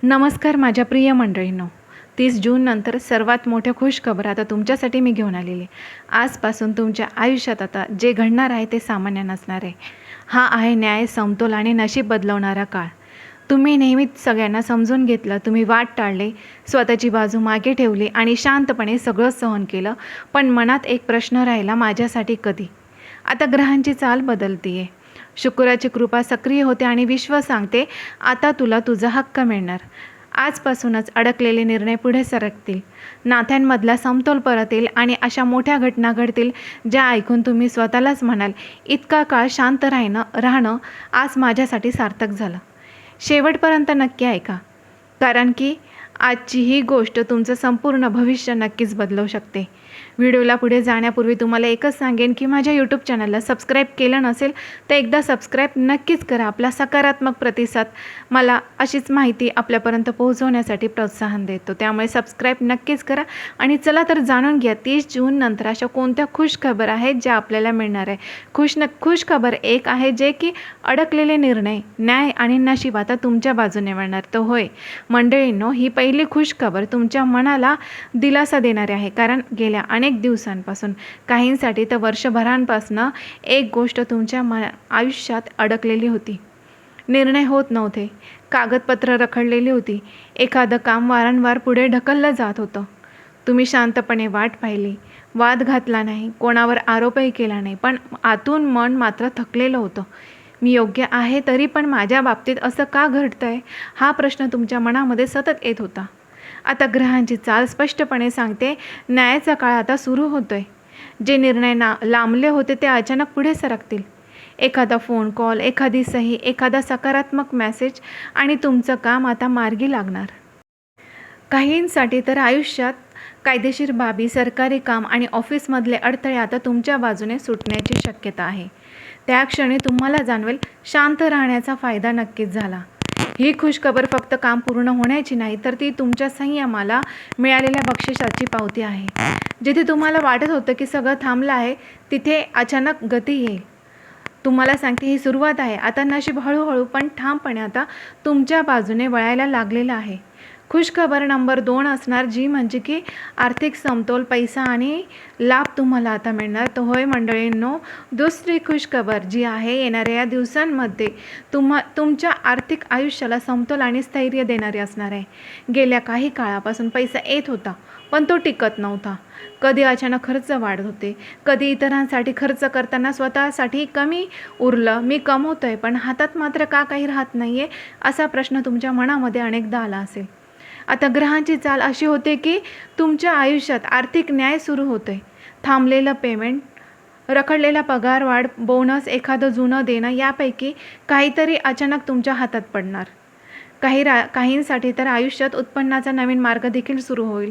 नमस्कार माझ्या प्रिय मंडळींनो, 30 जून नंतर सर्वात मोठ्या खुशखबर आता तुमच्यासाठी मी घेऊन आलेली आहे. आजपासून तुमच्या आयुष्यात आता जे घडणार आहे ते सामान्य नसणार आहे. हा आहे न्याय, समतोल आणि नशीब बदलवणारा काळ. तुम्ही नेहमीच सगळ्यांना समजून घेतलं, तुम्ही वाट टाळले, स्वतःची बाजू मागे ठेवली आणि शांतपणे सगळं सहन केलं. पण मनात एक प्रश्न राहिला, माझ्यासाठी कधी? आता ग्रहांची चाल बदलते आहे. शुक्राची कृपा सक्रिय होते आणि विश्व सांगते, आता तुला तुझा हक्क मिळणार. आजपासूनच अडकलेले निर्णय पुढे सरकतील, नात्यांमधला समतोल परत येईल आणि अशा मोठ्या घटना घडतील ज्या ऐकून तुम्ही स्वतःलाच म्हणाल, इतका काळ शांत राहणं आज माझ्यासाठी सार्थक झालं. शेवटपर्यंत नक्की ऐका, कारण की आजची ही गोष्ट तुमचं संपूर्ण भविष्य नक्कीच बदलवू शकते. व्हिडिओला पुढे जाण्यापूर्वी तुम्हाला एकच सांगेन की माझ्या यूट्यूब चॅनलला सबस्क्राईब केलं नसेल तर एकदा सबस्क्राईब नक्कीच करा. आपला सकारात्मक प्रतिसाद मला अशीच माहिती आपल्यापर्यंत पोहोचवण्यासाठी प्रोत्साहन देतो. त्यामुळे सबस्क्राईब नक्कीच करा. आणि चला तर जाणून घ्या 30 जून नंतर अशा कोणत्या खुश खबर आहेत ज्या आपल्याला मिळणार आहे. खुश खबर एक आहे जे की अडकलेले निर्णय, न्याय आणि नशीब आता तुमच्या बाजूने मिळणार. तर होय मंडळींनो, ही पहिली खुश खबर तुमच्या मनाला दिलासा देणारी आहे. कारण गेल्या अनेक दिवसांपासून, काहींसाठी तर वर्षभरांपासून एक गोष्ट तुमच्या आयुष्यात अडकलेली होती. निर्णय होत नव्हते, कागदपत्र रखडलेली होती, एखादं काम वारंवार पुढे ढकललं जात होतं. तुम्ही शांतपणे वाट पाहिली, वाद घातला नाही, कोणावर आरोपही केला नाही, पण आतून मन मात्र थकलेलं होतं. मी योग्य आहे तरी पण माझ्या बाबतीत असं का घडतंय, हा प्रश्न तुमच्या मनामध्ये सतत येत होता. आता ग्रहांची चाल स्पष्टपणे सांगते, न्यायाचा काळ आता सुरू होतोय. जे निर्णय लांबले होते ते अचानक पुढे सरकतील. एखादा फोन कॉल, एखादी सही, एखादा सकारात्मक मेसेज आणि तुमचं काम आता मार्गी लागणार. काहींसाठी तर आयुष्यात कायदेशीर बाबी, सरकारी काम आणि ऑफिसमधले अडथळे आता तुमच्या बाजूने सुटण्याची शक्यता आहे. त्या क्षणी तुम्हाला जाणवेल, शांत राहण्याचा फायदा नक्कीच झाला. ही खुशखबर फक्त काम पूर्ण होण्याची नाही, तर ती तुमच्या संयमाला मिळालेल्या बक्षिसाची पावती आहे. जिथे तुम्हाला वाटत होतं की सगळं थांबलं आहे, तिथे अचानक गती येईल. तुम्हाला सांगते, ही सुरुवात आहे. आता नशीब हळूहळू पण ठामपणे आता तुमच्या बाजूने वळायला लागलेलं आहे. खुशखबर नंबर 2 असणार, जी म्हणजे की आर्थिक समतोल, पैसा आणि लाभ तुम्हाला आता मिळणार. तर होय मंडळींनो, दुसरी खुशखबर जी आहे, येणाऱ्या या दिवसांमध्ये तुमच्या आर्थिक आयुष्याला समतोल आणि स्थैर्य देणारी असणार आहे. गेल्या काही काळापासून पैसा येत होता, पण तो टिकत नव्हता. कधी अचानक खर्च वाढत होते, कधी इतरांसाठी खर्च करताना स्वतःसाठी कमी उरलं. मी कमवतोय पण हातात मात्र का काही राहत नाही आहे, असा प्रश्न तुमच्या मनामध्ये अनेकदा आला असेल. आता ग्रहांची चाल अशी होते की तुमच्या आयुष्यात आर्थिक न्याय सुरू होतोय. थांबलेलं पेमेंट, रखडलेला पगार वाढ, बोनस, एखादं जुनं देणं, यापैकी काहीतरी अचानक तुमच्या हातात पडणार. काहींसाठी तर आयुष्यात उत्पन्नाचा नवीन मार्ग देखील सुरू होईल,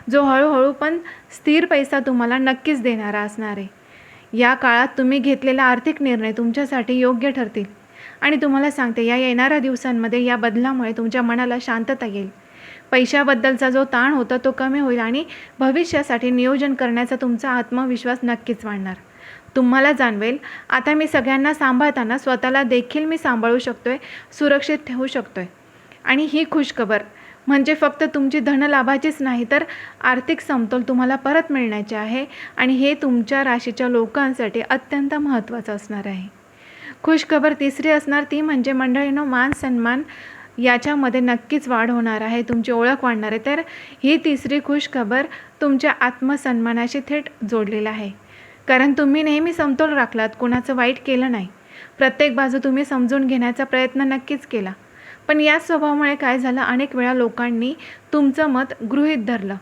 जो हळूहळू पण स्थिर पैसा तुम्हाला नक्कीच देणारा असणार आहे. या काळात तुम्ही घेतलेला आर्थिक निर्णय तुमच्यासाठी योग्य ठरतील. आणि तुम्हाला सांगते, या येणाऱ्या दिवसांमध्ये या बदलामुळे तुमच्या मनाला शांतता येईल. पैशाबद्दलचा जो ताण होता तो कमी होईल आणि भविष्यासाठी नियोजन करण्याचा तुमचा आत्मविश्वास नक्कीच वाढणार. तुम्हाला जाणवेल, आता मी सगळ्यांना सांभाळताना स्वतःला देखील मी सांभाळू शकतोय, सुरक्षित ठेवू शकतोय. आणि ही खुशखबर म्हणजे फक्त तुमची धनलाभाचीच नाही, तर आर्थिक समतोल तुम्हाला परत मिळण्याचे आहे. आणि हे तुमच्या राशीच्या लोकांसाठी अत्यंत महत्त्वाचं असणार आहे. खुशखबर तिसरी असणार, ती म्हणजे मंडळींनो, मान सन्मान याच्यामध्ये नक्कीच वाढ होणार आहे, तुमची ओळख वाढणार आहे. तर ही तिसरी खुशखबर तुमच्या आत्मसन्मानाशी थेट जोडलेली आहे. कारण तुम्ही नेहमी समतोल राखलात, कुणाचं वाईट केलं नाही, प्रत्येक बाजू तुम्ही समजून घेण्याचा प्रयत्न नक्कीच केला. पण या स्वभावामुळे काय झालं, अनेक वेळा लोकांनी तुमचं मत गृहीत धरलं,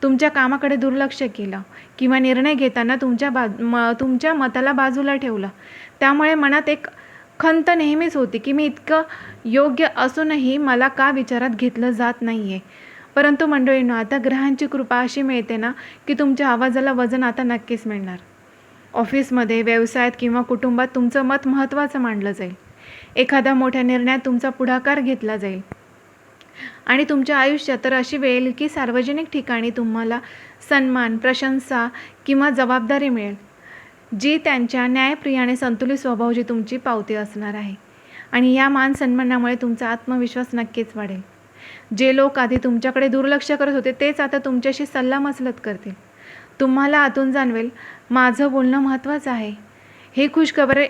तुमच्या कामाकडे दुर्लक्ष केलं किंवा निर्णय घेताना तुमच्या मताला बाजूला ठेवलं. त्यामुळे मनात एक खंत नेहमीच होती की मी इतकं योग्य असूनही मला का विचारात घेतलं जात नाही आहे. परंतु मंडळींनो, आता ग्रहांची कृपा अशी मिळते ना की तुमच्या आवाजाला वजन आता नक्कीच मिळणार. ऑफिसमध्ये, व्यवसायात किंवा कुटुंबात तुमचं मत महत्त्वाचं मानलं जाईल. एखाद्या मोठ्या निर्णयात तुमचा पुढाकार घेतला जाईल. आणि तुमच्या आयुष्यात तर अशी वेळ येईल की सार्वजनिक ठिकाणी तुम्हाला सन्मान, प्रशंसा किंवा जबाबदारी मिळेल, जी त्यांच्या न्यायप्रिय आणि संतुलित स्वभावाची तुमची पावती असणार आहे. आणि या मान सन्मानामुळे तुमचा आत्मविश्वास नक्कीच वाढेल. जे लोक आधी तुमच्याकडे दुर्लक्ष करत होते तेच आता तुमच्याशी सल्लामसलत करतील. तुम्हाला आतून जाणवेल, माझं बोलणं महत्त्वाचं आहे. ही खुशखबर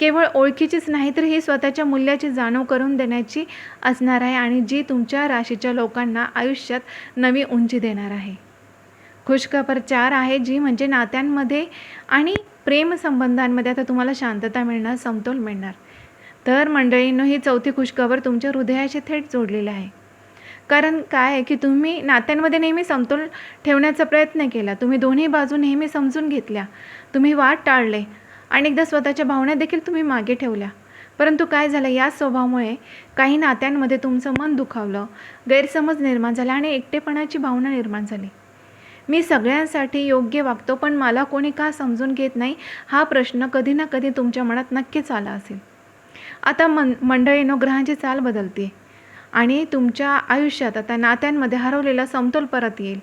केवळ ओळखीचीच नाही तर ही स्वतःच्या मूल्याची जाणीव करून देण्याची असणार आहे आणि जी तुमच्या राशीच्या लोकांना आयुष्यात नवी उंची देणार आहे. खुशखबर 4 आहे, जी म्हणजे नात्यांमध्ये आणि प्रेमसंबंधांमध्ये आता तुम्हाला शांतता मिळणार, समतोल मिळणार. तर मंडळींनो, ही चौथी खुशखबर तुमच्या हृदयाशी थेट जोडलेली आहे. कारण काय आहे की तुम्ही नात्यांमध्ये नेहमी समतोल ठेवण्याचा प्रयत्न केला. तुम्ही दोन्ही बाजू नेहमी समजून घेतल्या. तुम्ही वाद टाळले आणि एकदा स्वतःच्या भावना देखील तुम्ही मागे ठेवल्या. परंतु काय झालं, या स्वभावामुळे काही नात्यांमध्ये तुमचं मन दुखावलं, गैरसमज निर्माण झाला आणि एकटेपणाची भावना निर्माण झाली. मी सगळ्यांसाठी योग्य वागतो पण मला कोणी का समजून घेत नाही, हा प्रश्न कधी ना कधी तुमच्या मनात नक्कीच आला असेल. आता मंडळींनो, ग्रहांची चाल बदलते आणि तुमच्या आयुष्यात आता नात्यांमध्ये हरवलेला समतोल परत येईल.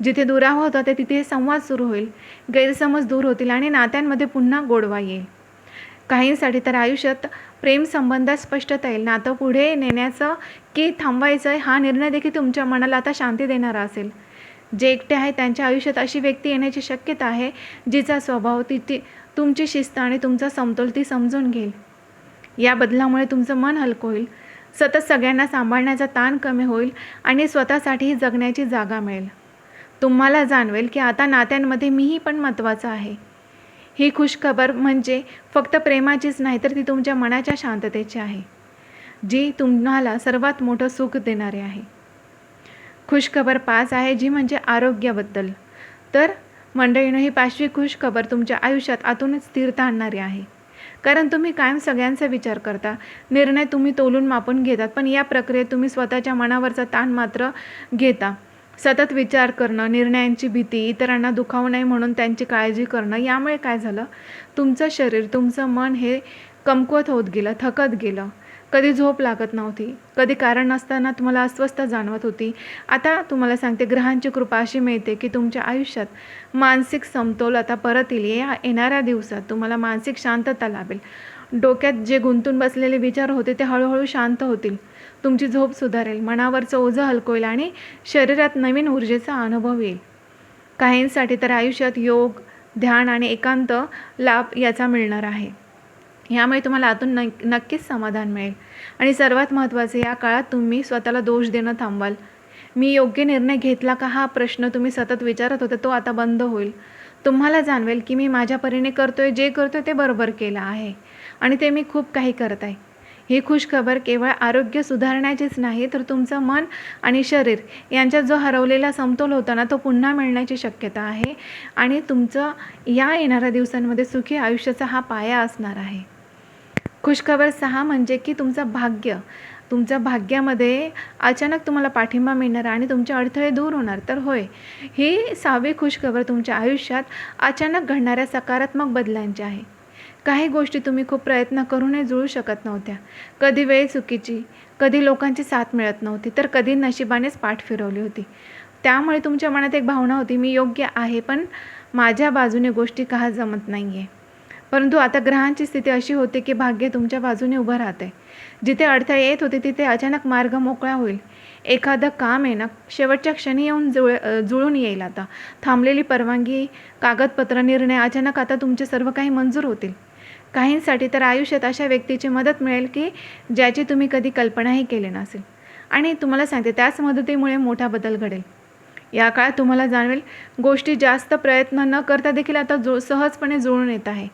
जिथे दुरावा होता ते तिथे संवाद सुरू होईल, गैरसमज दूर होतील आणि नात्यांमध्ये पुन्हा गोडवा येईल. काहींसाठी तर आयुष्यात प्रेमसंबंधात स्पष्टता येईल. नातं पुढे नेण्याचं की थांबवायचं हा निर्णय देखील तुमच्या मनाला आता शांती देणारा असेल. जे एकटे आहेत त्यांच्या आयुष्यात अशी व्यक्ती येण्याची शक्यता आहे जिचा स्वभाव तुमची शिस्त आणि तुमचा समतोल ती समजून घेईल. या बदलामुळे तुमचं मन हलकं होईल, सतत सगळ्यांना सांभाळण्याचा ताण कमी होईल आणि स्वतःसाठीही जगण्याची जागा मिळेल. तुम्हाला जाणवेल की आता नात्यांमध्ये मीही पण महत्त्वाचं आहे. ही खुशखबर म्हणजे फक्त प्रेमाचीच नाही तर ती तुमच्या मनाच्या शांततेची आहे, जी तुम्हाला सर्वात मोठं सुख देणारे आहे. खुशखबर 5 आहे, जी म्हणजे आरोग्याबद्दल. तर मंडळीनं, ही 5वी खुशखबर तुमच्या आयुष्यात आतूनच स्थिरता आणणारी आहे. कारण तुम्ही कायम सगळ्यांचा विचार करता, निर्णय तुम्ही तोलून मापून घेतात, पण या प्रक्रियेत तुम्ही स्वतःच्या मनावरचा ताण मात्र घेता. सतत विचार करणं, निर्णयांची भीती, इतरांना दुखावू नये म्हणून त्यांची काळजी करणं, यामुळे काय झालं, तुमचं शरीर, तुमचं मन हे कमकुवत होत गेलं, थकत गेलं. कधी झोप लागत नव्हती, कधी कारण नसताना तुम्हाला अस्वस्थ जाणवत होती. आता तुम्हाला सांगते, ग्रहांची कृपा अशी मिळते की तुमच्या आयुष्यात मानसिक समतोल आता परत येईल. या येणाऱ्या दिवसात तुम्हाला मानसिक शांतता लाभेल. डोक्यात जे गुंतून बसलेले विचार होते ते हळूहळू शांत होतील. तुमची झोप सुधारेल, मनावरचं ओझं हलकं होईल आणि शरीरात नवीन ऊर्जेचा अनुभव येईल. काहींसाठी तर आयुष्यात योग, ध्यान आणि एकांत लाभ याचा मिळणार आहे. यामुळे तुम्हाला आतून नक्कीच समाधान मिळेल. आणि सर्वात महत्त्वाचं, या काळात तुम्ही स्वतःला दोष देणं थांबवाल. मी योग्य निर्णय घेतला का हा प्रश्न तुम्ही सतत विचारत होते तो आता बंद होईल. तुम्हाला जाणवेल की मी माझ्या परीने करतोय, जे करतोय ते बरोबर केलं आहे आणि ते मी खूप काही करत आहे. ही खुशखबर केवळ आरोग्य सुधारण्याचीच नाही तर तुमचं मन आणि शरीर यांच्यात जो हरवलेला समतोल होता ना, तो पुन्हा मिळण्याची शक्यता आहे आणि तुमचं या येणाऱ्या दिवसांमध्ये सुखी आयुष्याचा हा पाया असणार आहे. खुशखबर 6 म्हणजे की तुमचं भाग्य. तुमच्या भाग्यामध्ये अचानक तुम्हाला पाठिंबा मिळणार आणि तुमचे अडथळे दूर होणार. तर होय, ही 6वी खुशखबर तुमच्या आयुष्यात अचानक घडणाऱ्या सकारात्मक बदलांची आहे. काही गोष्टी तुम्ही खूप प्रयत्न करूनही जुळू शकत नव्हत्या. कधी वेळ चुकीची, कधी लोकांची साथ मिळत नव्हती, तर कधी नशिबानेच पाठ फिरवली होती. त्यामुळे तुमच्या मनात एक भावना होती, मी योग्य आहे पण माझ्या बाजूने गोष्टी का जमत नाही आहे. परंतु आता ग्रहांची स्थिती अशी होते की भाग्य तुमच्या बाजूने उभं राहते. जिथे अडथळे येत होते तिथे अचानक मार्ग मोकळा होईल. एखादं काम आहे ना, शेवटच्या क्षणी येऊन जुळून येईल. आता थांबलेली परवानगी, कागदपत्र, निर्णय अचानक आता तुमचे सर्व काही मंजूर होतील. काहींसाठी तर आयुष्यात अशा व्यक्तीची मदत मिळेल की ज्याची तुम्ही कधी कल्पनाही केली नसेल आणि तुम्हाला सांगते त्याच मदतीमुळे मोठा बदल घडेल. या काळात तुम्हाला जाणवेल, गोष्टी जास्त प्रयत्न न करता देखील आता सहजपणे जुळून येत आहे.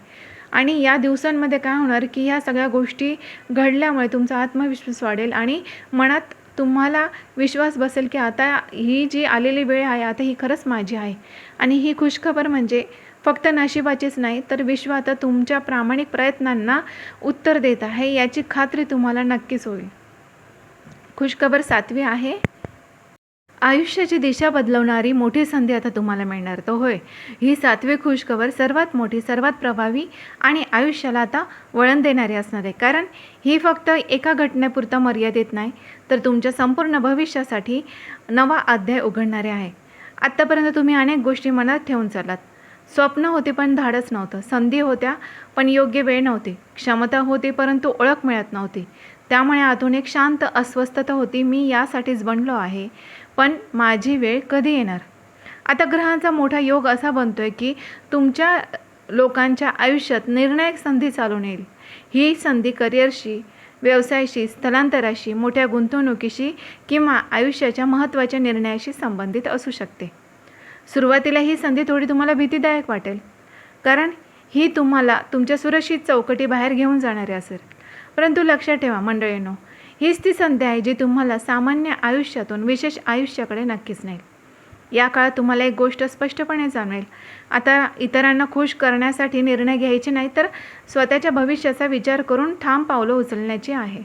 आणि या दिवसांमध्ये काय होणार की ह्या सगळ्या गोष्टी घडल्यामुळे तुमचा आत्मविश्वास वाढेल आणि मनात तुम्हाला विश्वास बसेल की आता ही जी आलेली वेळ आहे आता ही खरंच माझी आहे. आणि ही खुशखबर म्हणजे फक्त नशिबाचीच नाही तर विश्व आता तुमच्या प्रामाणिक प्रयत्नांना उत्तर देत आहे याची खात्री तुम्हाला नक्कीच होईल. खुशखबर 7वी आहे, आयुष्याची दिशा बदलवणारी मोठी संधी आता तुम्हाला मिळणार. तर होय, ही 7वी खुशखबर सर्वात मोठी, सर्वात प्रभावी आणि आयुष्याला आता वळण देणारी असणार आहे. कारण ही फक्त एका घटनेपुरता मर्यादित नाही तर तुमच्या संपूर्ण भविष्यासाठी नवा अध्याय उघडणारे आहे. आत्तापर्यंत तुम्ही अनेक गोष्टी मनात ठेवून चाललात. स्वप्न होते पण धाडस नव्हतं, संधी होत्या पण योग्य वेळ नव्हती, क्षमता होती परंतु ओळख मिळत नव्हती. त्यामुळे आतून एक शांत अस्वस्थता होती. मी यासाठीच बनलो आहे, पण माझी वेळ कधी येणार? आता ग्रहांचा मोठा योग असा बनतोय की तुमच्या लोकांच्या आयुष्यात निर्णायक संधी चालून येईल. ही संधी करिअरशी, व्यवसायाशी, स्थलांतराशी, मोठ्या गुंतवणुकीशी किंवा आयुष्याच्या महत्त्वाच्या निर्णयाशी संबंधित असू शकते. सुरुवातीला ही संधी थोडी तुम्हाला भीतीदायक वाटेल, कारण ही तुम्हाला तुमच्या सुरक्षित चौकटीबाहेर घेऊन जाणारी असेल. परंतु लक्षात ठेवा मंडळींनो, हीच ती संधी आहे जी तुम्हाला सामान्य आयुष्यातून विशेष आयुष्याकडे नक्कीच नेईल. या काळात तुम्हाला एक गोष्ट स्पष्टपणे जाणवेल. आता इतरांना खुश करण्यासाठी निर्णय घ्यायचे नाही, तर स्वतःच्या भविष्याचा विचार करून ठाम पावलं उचलण्याची आहे.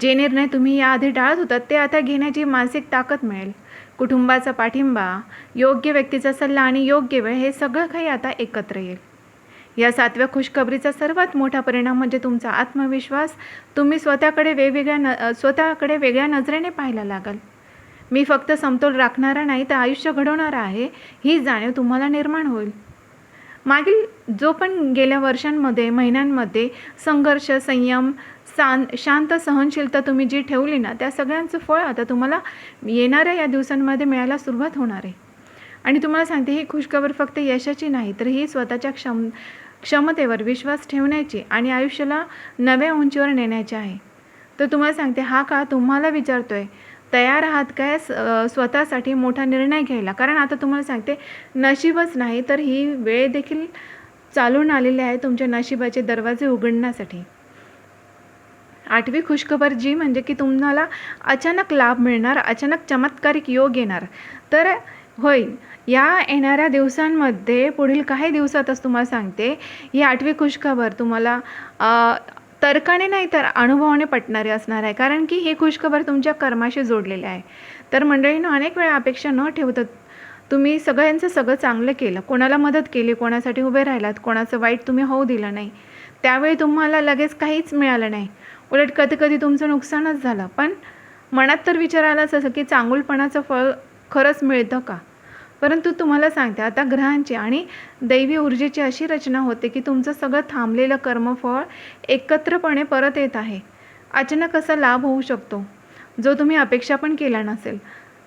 जे निर्णय तुम्ही याआधी टाळत होतात ते आता घेण्याची मानसिक ताकद मिळेल. कुटुंबाचा पाठिंबा, योग्य व्यक्तीचा सल्ला आणि योग्य वेळ हे सगळं काही आता एकत्र येईल. या 7व्या खुशखबरीचा सर्वात मोठा परिणाम म्हणजे तुमचा आत्मविश्वास. तुम्ही स्वतःकडे वेगळ्या नजरेने पाहायला लागाल. मी फक्त समतोल राखणारा नाही, तर आयुष्य घडवणारा आहे, ही जाणीव तुम्हाला निर्माण होईल. मागील जो पण गेल्या वर्षांमध्ये, महिन्यांमध्ये संघर्ष, संयम, शांत सहनशीलता तुम्ही जी ठेवली ना, त्या सगळ्यांचं फळ आता तुम्हाला येणाऱ्या या दिवसांमध्ये मिळायला सुरुवात होणार आहे. आणि तुम्हाला सांगते, ही खुशखबर फक्त यशाची नाही, तर ही स्वतःच्या क्षमतेवर विश्वास ठेवण्याची आणि आयुष्याला नव्या उंचीवर नेण्याची आहे. तर तुम्हाला सांगते, हा काळ तुम्हाला विचारतोय, तयार आहात काय स्वतःसाठी मोठा निर्णय घ्यायला? कारण आता तुम्हाला सांगते, नशीबच नाही तर ही वेळ देखील चालून आलेली आहे तुमच्या नशिबाचे दरवाजे उघडण्यासाठी. 8वी खुशखबर जी म्हणजे की तुम्हाला अचानक लाभ मिळणार, अचानक चमत्कारिक योग येणार. तर होय, या येणाऱ्या दिवसांमध्ये पुढील काही दिवसातच तुम्हाला सांगते, ही 8वी खुशखबर तुम्हाला तर्काने नाही तर अनुभवाने पटणारी असणार आहे. कारण की ही खुशखबर तुमच्या कर्माशी जोडलेली आहे. तर मंडळींनो, अनेक वेळा अपेक्षा न ठेवता तुम्ही सगळ्यांचं सगळं चांगलं केलं, कोणाला मदत केली, कोणासाठी उभे राहिलात, कोणाचं वाईट तुम्ही होऊ दिलं नाही. त्यावेळी तुम्हाला लगेच काहीच मिळालं नाही, उलट कधी तुमचं नुकसानच झालं. पण मनात तर विचार आलाच असं की चांगुलपणाचं फळ खरंच मिळतं का? परंतु तुम्हाला सांगते, आता ग्रहांची आणि दैवी ऊर्जेची अशी रचना होते की तुमचं सगळं थांबलेलं कर्मफळ एकत्रपणे परत येत आहे. अचानक असा लाभ होऊ शकतो जो तुम्ही अपेक्षा पण केला नसेल.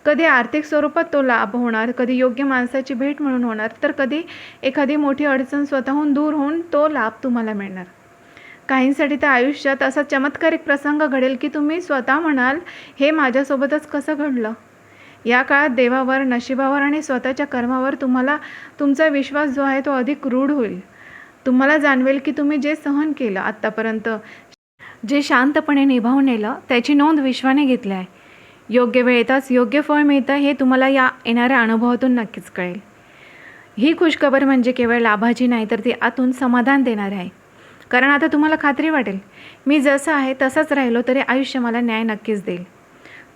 कधी आर्थिक स्वरूपात तो लाभ होणार, कधी योग्य माणसाची भेट म्हणून होणार, तर कधी एखादी मोठी अडचण स्वतःहून दूर होऊन तो लाभ तुम्हाला मिळणार. काहींसाठी तर आयुष्यात असा चमत्कारिक प्रसंग घडेल की तुम्ही स्वतः म्हणाल, हे माझ्यासोबतच कसं घडलं? या काळात देवावर, नशिबावर आणि स्वतःच्या कर्मावर तुम्हाला तुमचा विश्वास जो आहे तो अधिक रूढ होईल. तुम्हाला जाणवेल की तुम्ही जे सहन केलं आत्तापर्यंत, जे शांतपणे निभावून नेलं, त्याची नोंद विश्वाने घेतली आहे. योग्य वेळ येताच योग्य फळ मिळतं हे तुम्हाला या येणाऱ्या अनुभवातून नक्कीच कळेल. ही खुशखबर म्हणजे केवळ लाभाची नाही, तर ती आतून समाधान देणारी आहे. कारण आता तुम्हाला खात्री वाटेल, मी जसं आहे तसंच राहिलो तरी आयुष्य मला न्याय नक्कीच देईल.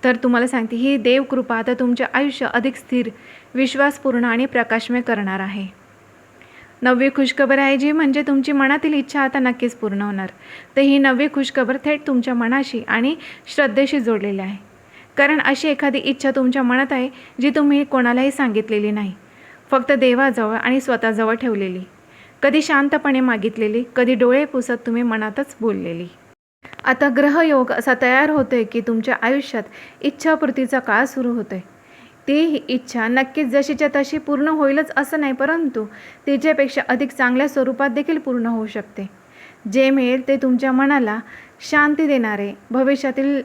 तर तुम्हाला सांगते, ही देवकृपा आता तुमचे आयुष्य अधिक स्थिर, विश्वासपूर्ण आणि प्रकाशमय करणार आहे. 9वी खुशखबर आहे जी म्हणजे तुमची मनातील इच्छा आता नक्कीच पूर्ण होणार. तर ही 9वी खुशखबर थेट तुमच्या मनाशी आणि श्रद्धेशी जोडलेली आहे. कारण अशी एखादी इच्छा तुमच्या मनात आहे जी तुम्ही कोणालाही सांगितलेली नाही, फक्त देवाजवळ आणि स्वतःजवळ ठेवलेली, कधी शांतपणे मागितलेली, कधी डोळे पुसत तुम्ही मनातच बोललेली. आता ग्रहयोग असा तयार होतोय की तुमच्या आयुष्यात इच्छापूर्तीचा काळ सुरू होतोय. ती इच्छा नक्कीच जशीच्या तशी पूर्ण होईलच असं नाही, परंतु तिच्यापेक्षा अधिक चांगल्या स्वरूपात देखील पूर्ण होऊ शकते. जे मिळेल ते तुमच्या मनाला शांती देणारे, भविष्यातील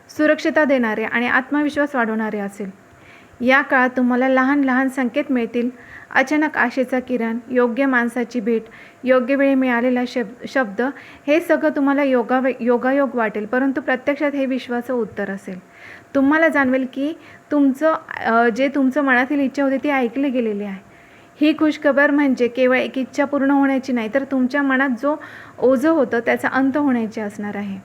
सुरक्षितता देणारे आणि आत्मविश्वास वाढवणारे असेल. या काळात तुम्हाला लहान लहान संकेत मिळतील. अचानक आशेचा किरण, योग्य माणसाची भेट, योग्य वेळी मिळालेला शब्द, हे सगळं तुम्हाला योगायोग वाटेल, परंतु प्रत्यक्षात हे विश्वाचं उत्तर असेल. तुम्हाला जाणवेल की तुमचं मनातील इच्छा होती ती ऐकली गेलेली आहे. ही खुशखबर म्हणजे केवळ एक इच्छा पूर्ण होण्याची नाही, तर तुमच्या मनात जो ओझं होतं त्याचा अंत होण्याची असणार आहे.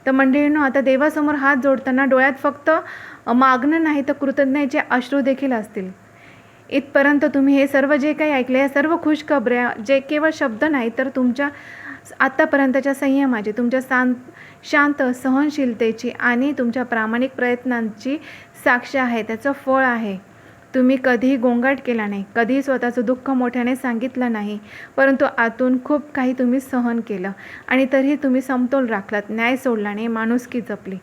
तर मंडळींनो, आता देवासमोर हात जोडताना डोळ्यात फक्त मागणं नाही तर कृतज्ञतेचे अश्रू देखील असतील. इथपर्यंत तुम्ही हे सर्व जे काही ऐकले, या सर्व खुशखबऱ्या जे केवळ शब्द नाही तर तुमच्या आत्तापर्यंतच्या संयमाची, तुमच्या शांत सहनशीलतेची आणि तुमच्या प्रामाणिक प्रयत्नांची साक्ष आहे, त्याचं फळ आहे. तुम्ही कधीही गोंगाट केला नाही, कधीही स्वतःचं दुःख मोठ्याने सांगितलं नाही, परंतु आतून खूप काही तुम्ही सहन केलं आणि तरीही तुम्ही समतोल राखलात, न्याय सोडला नाही, माणुसकी जपली.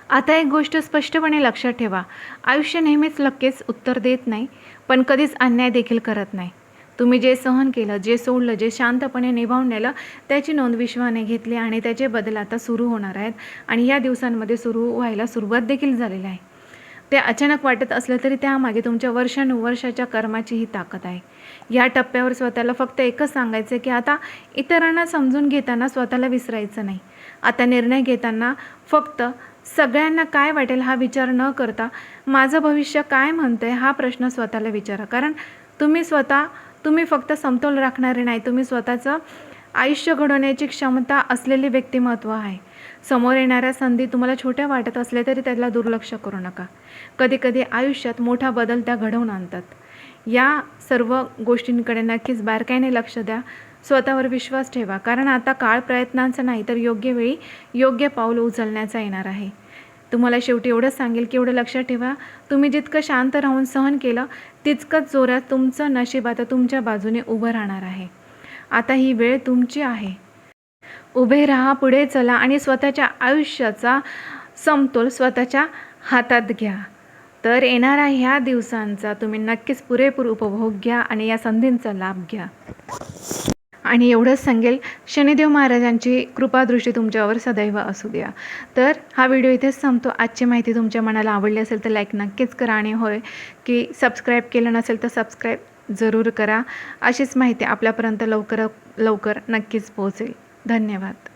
आता एक गोष्ट स्पष्टपणे लक्षात ठेवा, आयुष्य नेहमीच लगेच उत्तर देत नाही, पण कधीच अन्याय देखील करत नाही. तुम्ही जे सहन केलं, जे सोडलं, जे शांतपणे निभावून नेलं, त्याची नोंद विश्वाने घेतली आणि त्याचे बदल आता सुरू होणार आहेत आणि या दिवसांमध्ये सुरू व्हायला सुरुवात देखील झालेली आहे. ते अचानक वाटत असलं तरी त्यामागे तुमच्या वर्षानुवर्षाच्या कर्माची ही ताकद आहे. या टप्प्यावर स्वतःला फक्त एकच सांगायचं की आता इतरांना समजून घेताना स्वतःला विसरायचं नाही. आता निर्णय घेताना फक्त सगळ्यांना काय वाटेल हा विचार न करता माझं भविष्य काय म्हणतंय हा प्रश्न स्वतःला विचारा. कारण तुम्ही फक्त समतोल राखणारे नाही, तुम्ही स्वतःचं आयुष्य घडवण्याची क्षमता असलेले व्यक्तिमत्व आहे. समोर येणाऱ्या संधी तुम्हाला छोट्या वाटत असल्या तरी त्याला दुर्लक्ष करू नका. कधीकधी आयुष्यात मोठा बदल त्या घडवून आणतात. या सर्व गोष्टींकडे नक्कीच बारकाईने लक्ष द्या. स्वतःवर विश्वास ठेवा, कारण आता काळ प्रयत्नांचा नाही तर योग्य वेळी योग्य पाऊल उचलण्याचा येणार आहे. तुम्हाला शेवटी एवढंच सांगेल की एवढं लक्षात ठेवा, तुम्ही जितकं शांत राहून सहन केलं तितकंच जोरात तुमचं नशीब आता तुमच्या बाजूने उभं राहणार आहे. आता ही वेळ तुमची आहे. उभे राहा, पुढे चला आणि स्वतःच्या आयुष्याचा समतोल स्वतःच्या हातात घ्या. तर येणाऱ्या ह्या दिवसांचा तुम्ही नक्कीच पुरेपूर उपभोग घ्या आणि या संधींचा लाभ घ्या. आणि एवढंच सांगेल, शनिदेव महाराजांची कृपादृष्टी तुमच्यावर सदैव असू द्या. तर हा व्हिडिओ इथेच संपतो. आजची माहिती तुमच्या मनाला आवडली असेल तर लाईक नक्कीच करा आणि होय की सबस्क्राईब केलं नसेल तर सबस्क्राईब जरूर करा. अशीच माहिती आपल्यापर्यंत लवकरात लवकर नक्कीच पोहोचेल. धन्यवाद.